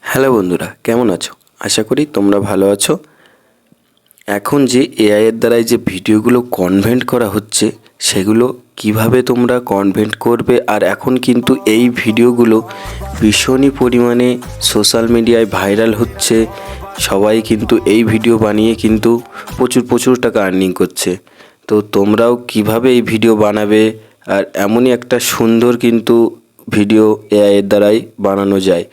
Hello বন্ধুরা, কেমন আছো? আশা করি তোমরা ভালো আছো। এখন যে এআই এর দ্বারাই যে ভিডিওগুলো কনভেন্ট করা হচ্ছে, সেগুলো কিভাবে তোমরা কনভেন্ট করবে। আর এখন কিন্তু এই ভিডিওগুলো ভীষণই পরিমাণে সোশ্যাল মিডিয়ায় ভাইরাল হচ্ছে। সবাই কিন্তু এই ভিডিও বানিয়ে কিন্তু প্রচুর টাকা আর্নিং করছে। তো তোমরাও কিভাবে এই ভিডিও বানাবে, আর এমনই একটা সুন্দর কিন্তু ভিডিও এআই এর দ্বারাই বানানো যায়।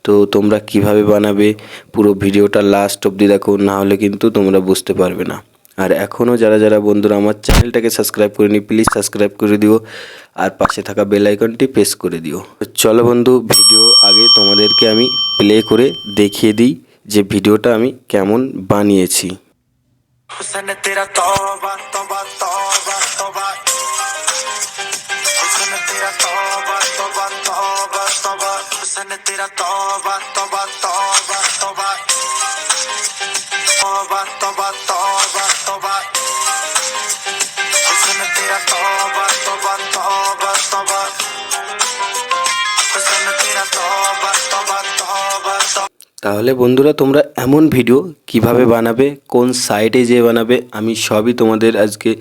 তো তোমরা কিভাবে বানাবে পুরো ভিডিওটা লাস্ট অবধি দেখো, না হলে কিন্তু তোমরা বুঝতে পারবে না। আর এখনও যারা বন্ধুরা আমার চ্যানেলটাকে সাবস্ক্রাইব করেনি, প্লিজ সাবস্ক্রাইব করে দিও আর পাশে থাকা বেল আইকনটি প্রেস করে দিও। চলো বন্ধু, ভিডিও আগে তোমাদেরকে আমি প্লে করে দেখিয়ে দিই যে ভিডিওটা আমি কেমন বানিয়েছি। हुस्न तेरा तौबा तौबा तौबा तौबा हुस्न तेरा तौबा तौबा तौबा तौबा हुस्न तेरा तौबा तौबा तौबा तौबा तौबा तौबा तौबा तौबा हुस्न तेरा तौबा तौबा तौबा तौबा हुस्न तेरा तौबा तौबा तौबा तौबा। তাহলে বন্ধুরা, তোমরা এমন ভিডিও কিভাবে বানাবে, কোন সাইটে যেয়ে বানাবে, আমি সবই তোমাদের আজকে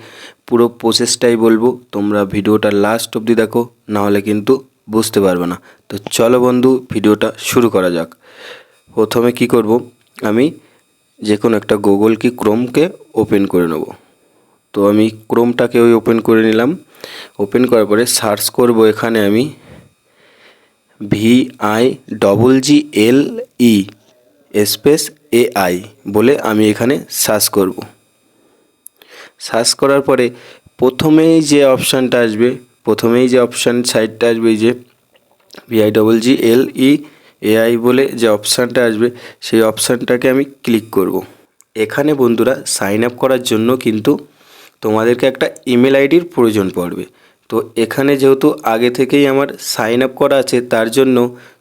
পুরো প্রসেসটাই বলবো। তোমরা ভিডিওটা লাস্ট অবধি দেখো, না হলে কিন্তু বুঝতে পারবে না। তো চলো বন্ধু, ভিডিওটা শুরু করা যাক। প্রথমে কি করব, আমি যে কোনো একটা গুগল কি ক্রোমকে ওপেন করে নেব। তো আমি ক্রোমটাকে ওপেন করে নিলাম। ওপেন করার পরে সার্চ করব এখানে আমি VIGGLE স্পেস AI বলে আমি এখানে সার্চ করব। সার্চ করার পরে প্রথমেই যে অপশানটা আসবে, সাইটটা আসবে, এই যে VIGGLE AI বলে যে অপশানটা আসবে, সেই অপশানটাকে আমি ক্লিক করব। এখানে বন্ধুরা সাইন আপ করার জন্য কিন্তু তোমাদেরকে একটা ইমেল আইডির প্রয়োজন পড়বে। তো এখানে যেহেতু আগে থেকেই আমার সাইন আপ করা আছে, তার জন্য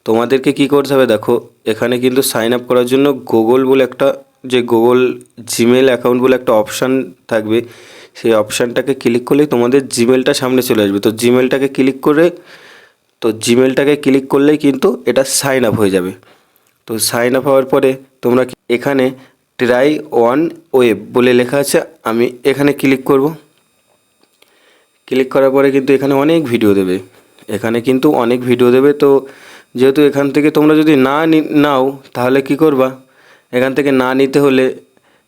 তোমাদেরকে কি করতে হবে দেখো, এখানে কিন্তু সাইন আপ করার জন্য গুগল বলে একটা, যে গুগল জিমেল অ্যাকাউন্ট বলে একটা অপশান থাকবে, সেই অপশানটাকে ক্লিক করলেই তোমাদের জিমেলটা সামনে চলে আসবে। তো জিমেলটাকে ক্লিক করলেই কিন্তু এটা সাইন আপ হয়ে যাবে। তো সাইন আপ হওয়ার পরে তোমরা এখানে ট্রাই ওয়ান ওয়েব বলে লেখা আছে, আমি এখানে ক্লিক করব। ক্লিক করার পরে কিন্তু এখানে অনেক ভিডিও দেবে। তো যেহেতু এখান থেকে তোমরা যদি নাও, তাহলে কি করবা, এখান থেকে না নিতে হলে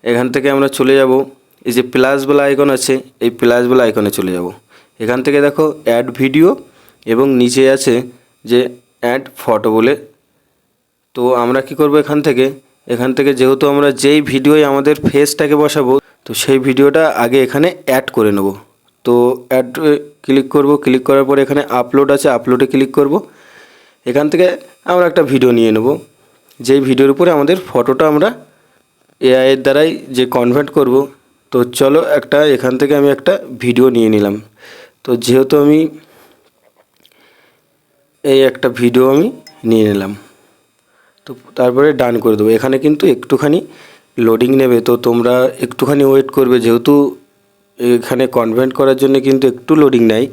এখান থেকে আমরা চলে যাব, এই যে প্লাস বলা আইকন আছে, এই প্লাস বলা আইকনে চলে যাব। এখান থেকে দেখো অ্যাড ভিডিও এবং নিচে আছে যে অ্যাড ফটো বলে। তো আমরা কি করব, এখান থেকে যেহেতু আমরা যেই ভিডিওয় আমাদের ফেসটাকে বসাবো, তো সেই ভিডিওটা আগে এখানে অ্যাড করে নেব। তো অ্যাড ক্লিক করব। ক্লিক করার পরে এখানে আপলোড আছে, আপলোডে ক্লিক করব। এখান থেকে আমরা একটা ভিডিও নিয়ে নেব, যেই ভিডিওর উপরে আমাদের ফটোটা আমরা এআই এর দ্বারাই যে কনভার্ট করব। তো চলো এখান থেকে আমি একটা ভিডিও নিয়ে নিলাম। তো যেহেতু আমি এই একটা ভিডিও আমি নিয়ে নিলাম, তো তারপরে ডান করে দেবো। এখানে কিন্তু একটুখানি লোডিং নেবে, তো তোমরা একটুখানি ওয়েট করবে, যেহেতু এখানে কনভার্ট করার জন্য কিন্তু একটু লোডিং নেয়।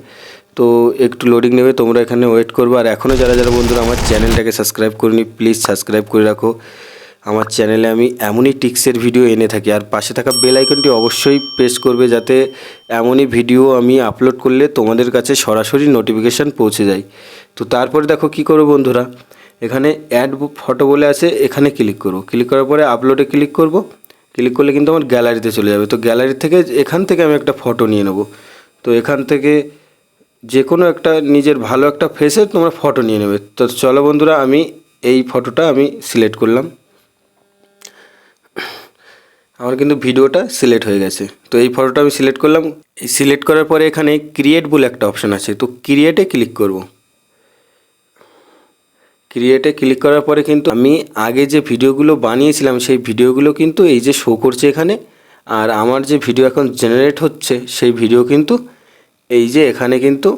তো একটু লোডিং নেবে, তোমরা এখানে ওয়েট করবে। আর এখনও যারা বন্ধুরা আমার চ্যানেলটাকে সাবস্ক্রাইব করেনি, প্লিজ সাবস্ক্রাইব করে রাখো। আমার চ্যানেলে আমি এমনই টিক্সের ভিডিও এনে থাকি। আর পাশে থাকা বেল আইকনটি অবশ্যই প্রেস করবে, যাতে এমনই ভিডিও আমি আপলোড করলে তোমাদের কাছে সরাসরি নোটিফিকেশান পৌঁছে যায়। তো তারপরে দেখো কি করবো বন্ধুরা, এখানে অ্যাড ফটো বলে আছে, এখানে ক্লিক করব। ক্লিক করার পরে আপলোডে ক্লিক করব। ক্লিক করলে কিন্তু আমার গ্যালারিতে চলে যাবে। তো গ্যালারি থেকে এখান থেকে আমি একটা ফটো নিয়ে নেব। তো এখান থেকে যে কোনো একটা নিজের ভালো একটা ফেসের তোমরা ফটো নিয়ে নেবে। তো চলো বন্ধুরা, আমি এই ফটোটা আমি সিলেক্ট করলাম। আমার কিন্তু ভিডিওটা সিলেক্ট হয়ে গেছে। তো এই ফটোটা আমি সিলেক্ট করলাম। এই সিলেক্ট করার পরে এখানে ক্রিয়েট বলে একটা অপশান আছে, তো ক্রিয়েটে ক্লিক করব। ক্রিয়েটে ক্লিক করার পরে কিন্তু আমি আগে যে ভিডিওগুলো বানিয়েছিলাম, সেই ভিডিওগুলো কিন্তু এই যে শো করছে এখানে। আর আমার যে ভিডিও এখন জেনারেট হচ্ছে, সেই ভিডিও কিন্তু এই যে এখানে কিন্তু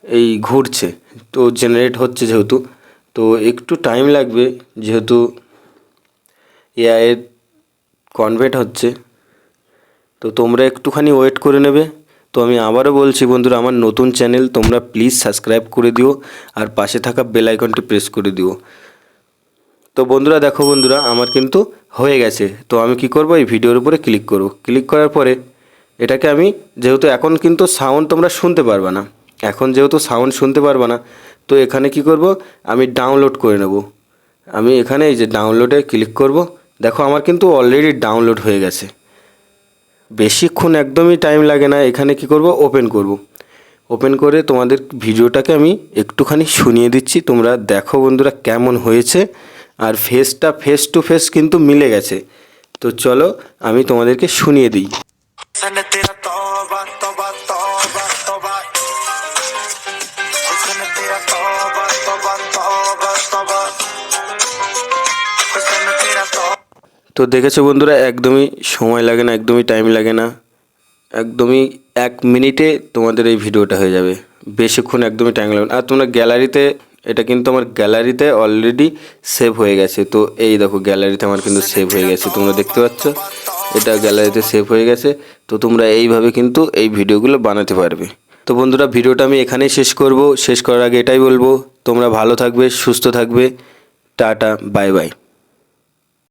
এই ঘুরছে। তো জেনারেট হচ্ছে যেহেতু, তো একটু টাইম লাগবে, যেহেতু এআইয়ের কনভার্ট হচ্ছে। তো তোমরা একটুখানি ওয়েট করে নেবে। তো আমি আবারও বলছি বন্ধুরা, আমার নতুন চ্যানেল, তোমরা প্লিজ সাবস্ক্রাইব করে দিও আর পাশে থাকা বেল আইকনটি প্রেস করে দিও। তো তো বন্ধুরা দেখো বন্ধুরা আমার কিন্তু হয়ে গেছে। তো আমি কি করব, এই ভিডিওর উপরে ক্লিক করব। ক্লিক করার পরে এটাকে আমি যেহেতু এখন কিন্তু সাউন্ড তোমরা শুনতে পারবে না, এখন যেহেতু সাউন্ড শুনতে পারবে না, তো এখানে কি করব, আমি ডাউনলোড করে নেব। আমি এখানে এই যে ডাউনলোডে ক্লিক করব। দেখো আমার কিন্তু অলরেডি ডাউনলোড হয়ে গেছে, বেশিক্ষণ একদমই টাইম লাগে না। এখানে কি করব, ওপেন করব। ওপেন করে তোমাদের ভিডিওটাকে আমি একটুখানি শুনিয়ে দিচ্ছি, তোমরা দেখো বন্ধুরা কেমন হয়েছে। আর ফেসটা ফেস টু ফেস কিন্তু মিলে গেছে। তো চলো আমি তোমাদেরকে শুনিয়ে দিই। हुस्न तेरा तौबा तौबा तौबा तौबा हुस्न तेरा तौबा तौबा तौबा तौबा हुस्न तेरा तौबा। তো দেখেছো বন্ধুরা, একদমই সময় লাগে না, একদমই টাইম লাগে না, একদমই 1 মিনিটে তোমাদের এই ভিডিওটা হয়ে যাবে, বেশিক্ষণ একদমই টাইম লাগবে না। আর তোমরা গ্যালারিতে, এটা কিন্তু আমার গ্যালারিতে অলরেডি সেভ হয়ে গেছে। তো এই দেখো গ্যালারিতে আমার কিন্তু সেভ হয়ে গেছে, তোমরা দেখতে পাচ্ছ এটা গ্যালারিতে সেভ হয়ে গেছে। তো তোমরা এইভাবে কিন্তু এই ভিডিওগুলো বানাতে পারবে। তো বন্ধুরা ভিডিওটা আমি এখানেই শেষ করব। শেষ করার আগে এটাই বলবো, তোমরা ভালো থাকবে, সুস্থ থাকবে। Tata, bye bye.